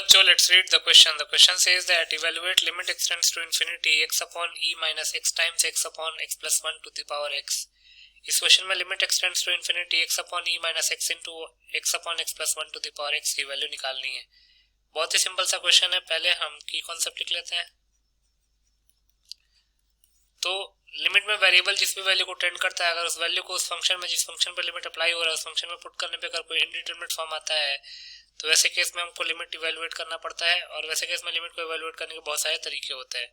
बच्चों, let's read the question. The question says that evaluate limit x tends to infinity x upon e minus x times x upon x plus 1 to the power x. इस question में limit x tends to infinity x upon e minus x into x upon x plus 1 to the power x की value निकालनी है. बहुत ही simple सा question है. पहले हम की कॉन्सेप्ट लिख लेते हैं. तो लिमिट में वेरिएबल जिस भी वैल्यू को टेंड करता है, अगर उस वैल्यू को उस फंक्शन में, जिस फंक्शन पर लिमिट अप्लाई हो रहा है, उस फंक्शन में पुट करने पे अगर कोई इनडिटरमिनेट फॉर्म आता है, तो वैसे केस में हमको लिमिट इवैल्यूएट करना पड़ता है. और वैसे केस में लिमिट को इवैल्यूएट करने के बहुत सारे तरीके होते हैं.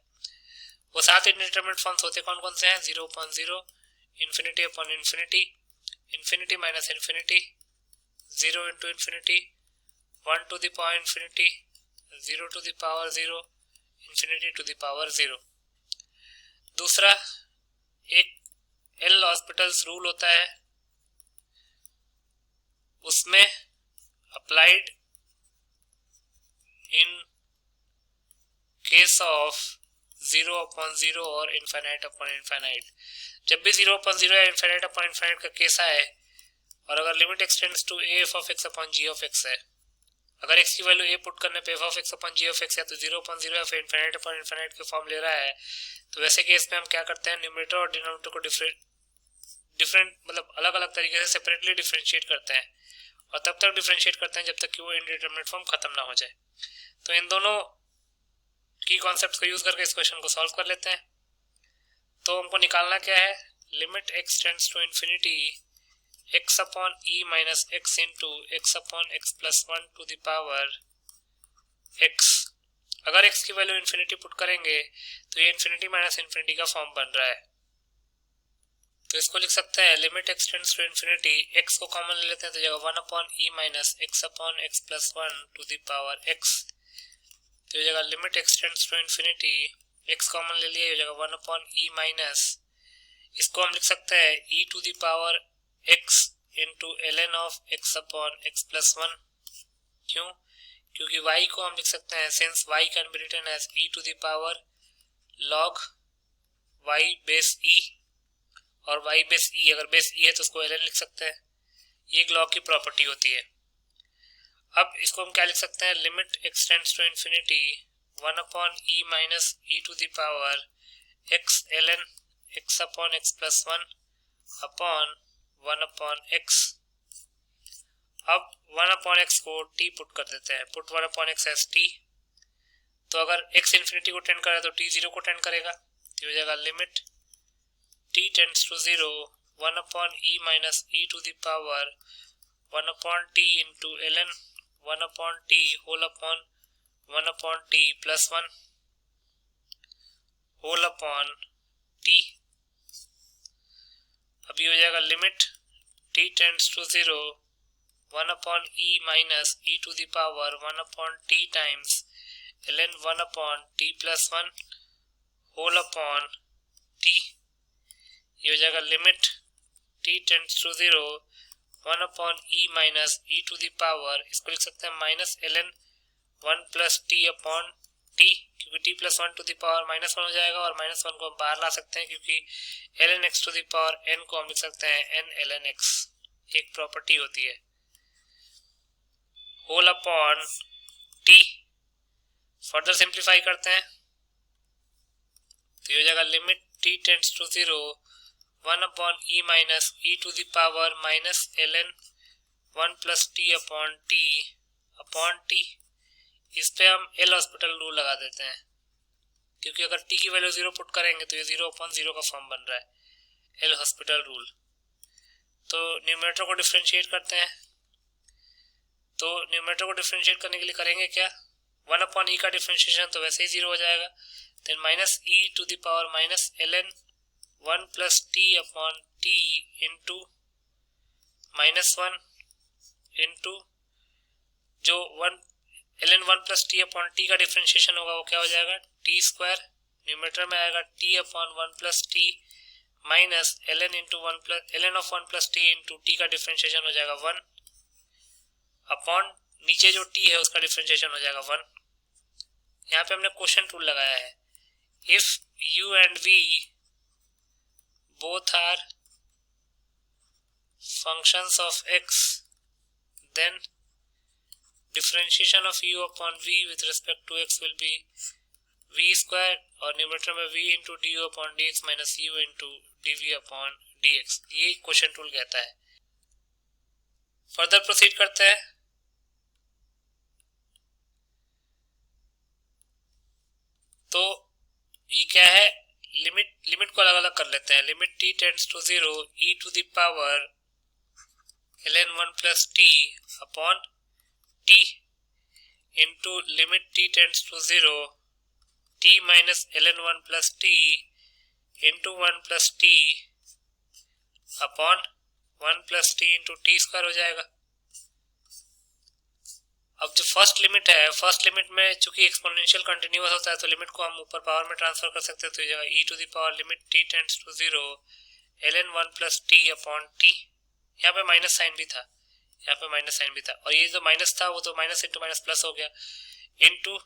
वो 7 इनडिटरमिनेट फॉर्म्स होते हैं. कौन कौन से हैं? 0 upon 0, infinity upon infinity, infinity minus infinity, 0 into infinity, 1 to the power infinity, 0 to the power 0, infinity to the power 0. दूसरा, एक एल हॉस्पिटल्स रूल होता है, उसमें applied in case of 0 upon 0 और इनफाइनाइट अपॉन इनफाइनाइट. जब भी 0 upon 0 या infinite upon infinite का केस आए, और अगर limit x tends to A F of X upon G of X है, अगर एक्स की वैल्यू ए पुट करने पे F of X upon G of X है, तो 0 अपॉन 0 या फिर इनफाइनाइट अपॉन इनफाइनाइट के फॉर्म ले रहा है, तो वैसे केस में हम क्या करते हैं, न्यूमरेटर और डिनोमिनेटर को डिफरेंट मतलब अलग अलग तरीके से सेपरेटली डिफरेंशिएट करते हैं. और तब तक डिफरेंशिएट करते हैं जब तक कि वो इनडिटरमिनेट फॉर्म खत्म ना हो जाए. तो इन दोनों की कॉन्सेप्ट्स को यूज करके इस क्वेश्चन को सॉल्व कर लेते हैं. तो हमको निकालना क्या है? Limit X tends to infinity x upon e minus x into x upon x plus 1 to the power x. अगर x की वैल्यू इन्फिनिटी पुट करेंगे तो ये इन्फिनिटी माइनस इन्फिनिटी का फॉर्म बन रहा है. तो इसको लिख सकते हैं limit X tends to infinity, x को कॉमन ले लेते हैं तो जगह 1 upon e minus x upon x plus 1 to the power x. तो ये जगह limit X tends to infinity, x common ले लिया, ये जगह 1 अपॉन e माइनस, इसको हम लिख सकते हैं e to the power x into ln of x upon x plus 1. क्यों? क्योंकि y को हम लिख सकते हैं, since y can be written as e to the power log y base e, और y बेस e, अगर बेस e है तो उसको ln लिख सकते हैं. ये एक लॉग की प्रॉपर्टी होती है. अब इसको हम क्या लिख सकते हैं? Limit X tends to infinity 1 upon e minus e to the power x ln x upon x plus 1 upon 1 upon x. अब 1 अपॉन x को t पुट कर देते हैं. Put 1 upon x as t. तो अगर x इन्फिनिटी को tend करे तो t 0 को टेंड करेगा. तो हो जाएगा limit t tends to 0 1 upon e minus e to the power 1 upon t into ln 1 upon t whole upon 1 upon t plus 1 whole upon t. अभी हो जाएगा limit t tends to 0 1 upon e minus e to the power 1 upon t times ln 1 upon t plus 1 whole upon t. ये हो जाएगा limit t tends to 0 1 upon e minus e to the power, इसको लिख सकते हैं minus ln 1 plus t upon t, क्योंकि t plus 1 to the power minus 1 हो जाएगा, और माइनस 1 को हम बाहर ला सकते हैं क्योंकि ln x to the power n को हम लिख सकते हैं n ln x. एक प्रॉपर्टी होती है. Whole upon t. Further simplify करते हैं तो ये हो जाएगा limit t tends to 0 1 upon e minus e to the power minus ln 1 plus t upon t. इस पे हम एल हॉस्पिटल रूल लगा देते हैं, क्योंकि अगर t की वैल्यू 0 पुट करेंगे तो ये 0 अपॉन 0 का फॉर्म बन रहा है, एल हॉस्पिटल रूल. तो न्यूमरेटर को डिफरेंशिएट करते हैं. तो न्यूमरेटर को डिफरेंशिएट करने के लिए करेंगे क्या? 1 अपॉन e का डिफरेंशिएशन तो वैसे ही 0 हो जाएगा. Then minus e to the power minus ln 1 plus t upon t into minus 1 into जो 1 ln 1 plus t upon t का डिफरेंशिएशन होगा वो क्या हो जाएगा? t square. न्यूमरेटर में आएगा t upon 1 plus t minus ln into 1 plus ln of 1 plus t into t का डिफरेंशिएशन हो जाएगा 1 अपॉन नीचे जो t है उसका डिफरेंशिएशन हो जाएगा 1. यहाँ पे हमने क्वेश्चन रूल लगाया है. If u and v both are functions of x, then differentiation of u upon v with respect to x will be v square और न्यूमरेटर में v into D U upon D X minus U into D V upon D X, ये quotient rule कहता है। Further proceed करते हैं। तो ये क्या है, लिमिट को अलग अलग कर लेते हैं। Limit t tends to 0 e to the power ln1 plus t upon t into limit t tends to 0 t minus ln1 plus t into 1 plus t upon 1 plus t into T square हो जाएगा। अब जो first limit है, first limit में चूंकि exponential continuous होता है तो लिमिट को हम ऊपर पावर में ट्रांसफर कर सकते हैं। तो ये e to the power limit t tends to 0 ln1 plus t upon t, यहाँ पे माइनस साइन भी था, यहाँ पे माइनस साइन भी था, और ये जो माइनस था वो तो माइनस इंटू माइनस प्लस हो गया, into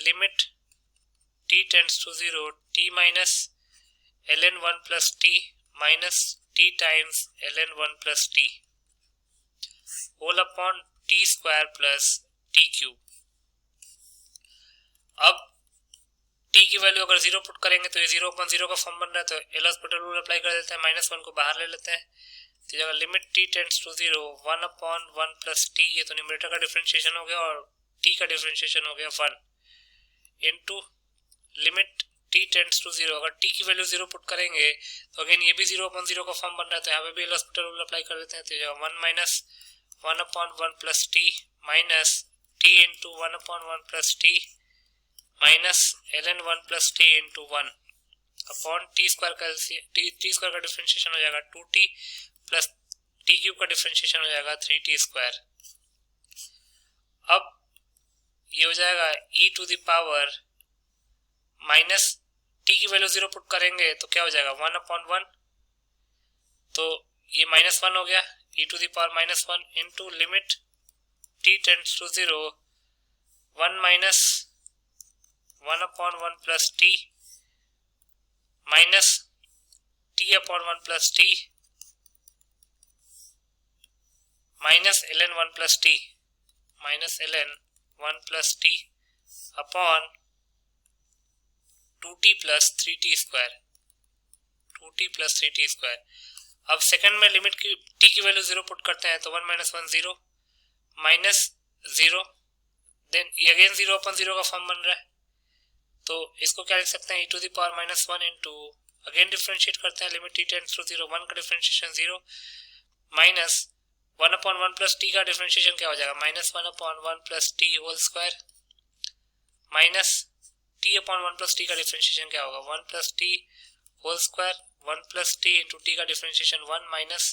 limit t tends to 0 t minus ln1 plus t minus t times ln1 plus t whole upon T square plus T cube. अब t की वैल्यू अगर 0 पुट करेंगे तो ये 0 अपॉन 0 का form बन रहा है, तो एल हॉस्पिटल रूल अप्लाई कर देते हैं, -1 को बाहर ले लेते हैं। तो जगह limit t tends to 0 1 upon 1 plus t, ये तो न्यूमरेटर का डिफरेंशिएशन हो गया और t का डिफरेंशिएशन हो गया 1, into limit t tends to 0, अगर t की वैल्यू 0 पुट करेंगे तो अगेन ये भी 0 अपॉन 0 का फॉर्म बन रहा है, तो यहाँ पे भी एल हॉस्पिटल रूल अप्लाई कर देते हैं। तो जगह 1 minus 1 upon 1 plus t minus t into 1 upon 1 plus t minus ln1 plus t into 1 upon T square का डिफरेंशिएशन हो जाएगा 2t प्लस टी क्यूब का डिफरेंशिएशन हो जाएगा 3t स्क्वायर। अब ये हो जाएगा e to the power minus t की वैल्यू 0 पुट करेंगे तो क्या हो जाएगा 1 अपॉन 1, तो ये -1 हो गया, e to the power -1 into limit t tends to 0 1 minus 1 upon 1 plus t minus t upon 1 plus t minus ln1 plus t minus ln1 plus t upon 2t plus 3t square, 2t plus 3t square. अब second में limit की t की value 0 put करते हैं तो 1 minus 1 0 minus 0, then again 0 upon 0 का form बन रहा है, तो इसको क्या लिख सकते हैं e to the power -1 into, again differentiate करते हैं, लिमिट t टेंड्स टू 0 1 का differentiation 0 minus 1 upon 1 plus t का डिफरेंशिएशन क्या हो जाएगा -1 upon 1 plus t whole square minus t upon 1 plus t का डिफरेंशिएशन क्या होगा 1 plus t whole square 1 plus t into t का differentiation 1 minus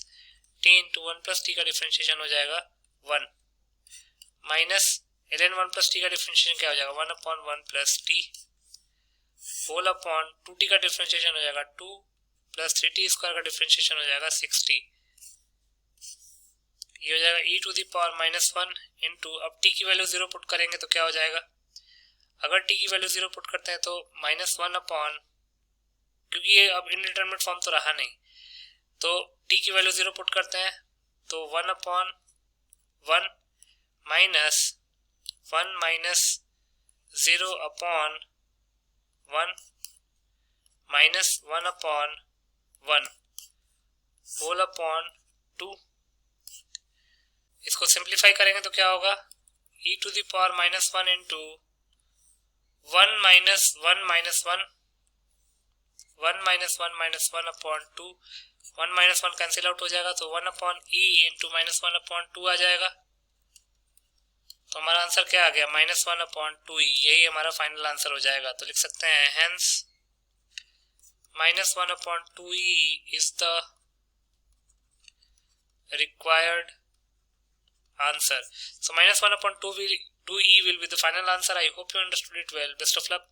t into 1 plus t का differentiation हो जाएगा 1 माइनस ln1 प्लस t का डिफरेंशिएशन क्या हो जाएगा 1 upon 1 plus t whole upon 2t का डिफरेंशिएशन हो जाएगा 2 प्लस 3t स्क्वायर का डिफरेंशिएशन हो जाएगा 6t। ये हो जाएगा e to the power -1 into, अब t की वैल्यू 0 पुट करेंगे तो क्या हो जाएगा, अगर t की वैल्यू 0 पुट करते हैं तो -1 अपॉन, क्योंकि ये अब इनडिटरमिनेट फॉर्म तो रहा नहीं, तो t की वैल्यू 0 पुट करते हैं तो 1 upon 1 minus 1 minus 0 upon 1 minus 1 upon 1 whole upon 2। इसको सिंप्लीफाई करेंगे तो क्या होगा e to the power -1 into 1 minus 1 minus 1 1 minus 1 minus 1 upon 2, 1 minus 1 cancel out हो जाएगा तो 1 अपॉन e इंटू -1 अपॉन 2 आ जाएगा। तो हमारा आंसर क्या आ गया -1 अपॉन 2e, यही हमारा फाइनल आंसर हो जाएगा। तो लिख सकते हैं hence -1 upon 2e is the required answer. So -1 upon 2e will be the final answer. I hope you understood it well. Best of luck.